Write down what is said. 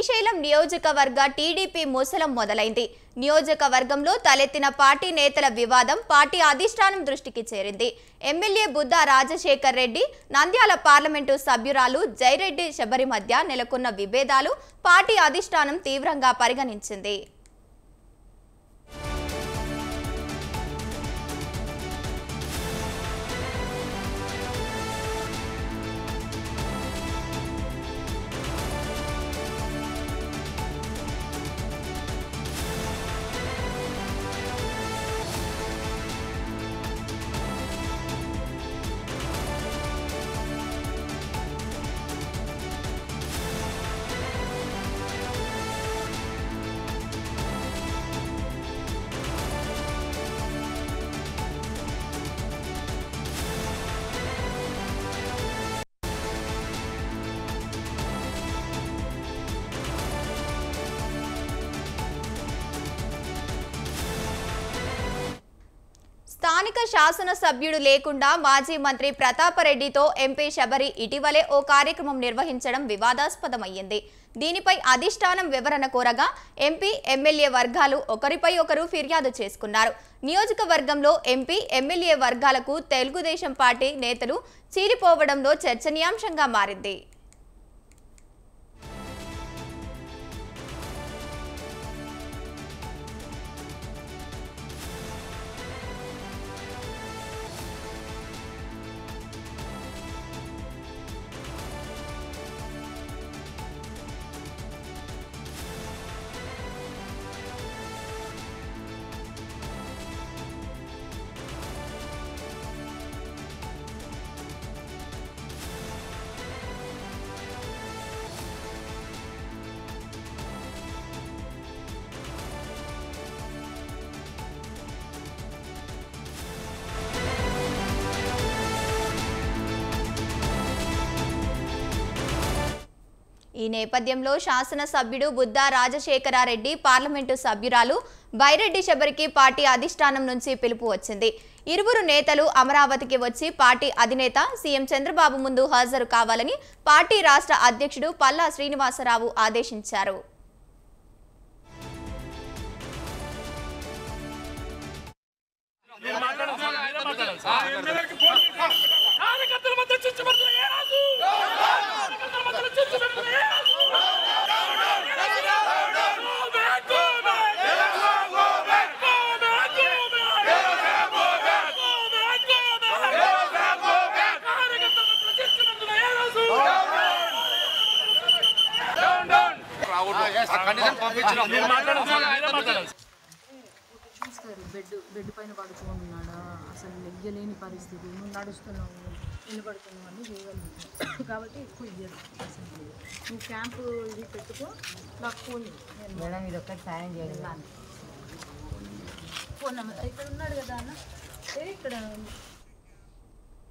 శ్రీశైలం నియోజకవర్గ టీడీపీ ముసలం మొదలైంది. నియోజకవర్గంలో తలెత్తిన పార్టీ నేతల వివాదం పార్టీ అధిష్టానం దృష్టికి చేరింది. ఎమ్మెల్యే బుద్దా రాజశేఖర్ రెడ్డి, నంద్యాల పార్లమెంటు సభ్యురాలు జైరెడ్డి శబరి మధ్య నెలకొన్న విభేదాలు పార్టీ అధిష్టానం తీవ్రంగా పరిగణించింది. స్థానిక శాసనసభ్యుడు లేకుండా మాజీ మంత్రి ప్రతాపరెడ్డితో ఎంపీ శబరి ఇటీవలే ఓ కార్యక్రమం నిర్వహించడం వివాదాస్పదమయ్యింది. దీనిపై అధిష్టానం వివరణ కోరగా ఎంపీ, ఎమ్మెల్యే వర్గాలు ఒకరిపై ఒకరు ఫిర్యాదు చేసుకున్నారు. నియోజకవర్గంలో ఎంపీ, ఎమ్మెల్యే వర్గాలకు తెలుగుదేశం పార్టీ నేతలు చీలిపోవడంలో చర్చనీయాంశంగా మారింది. ఈ నేపథ్యంలో శాసనసభ్యుడు బుద్దా రాజశేఖరారెడ్డి, పార్లమెంటు సభ్యురాలు బైరెడ్డి శబరికి పార్టీ అధిష్టానం నుంచి పిలుపు వచ్చింది. ఇరువురు నేతలు అమరావతికి వచ్చి పార్టీ అధినేత సీఎం చంద్రబాబు ముందు హాజరు కావాలని పార్టీ రాష్ట్ర అధ్యక్షుడు పల్లా శ్రీనివాసరావు ఆదేశించారు. బెడ్ పైన పడుకున్నాడా, అసలు లెగ్గలేని పరిస్థితి, నువ్వు నడుస్తున్నావు, నిలబడుతున్నావు అన్నీ చేయగలుగుతావు కాబట్టి ఎక్కువ ఇయ్యరు. అసలు నువ్వు క్యాంపు ఇది పెట్టుకో, నాకు ఫోన్ మేడం ఇది ఒక్కటి సాయం చేయాలి. ఫోన్ నెంబర్ ఇక్కడ ఉన్నాడు కదా అన్న, ఇక్కడ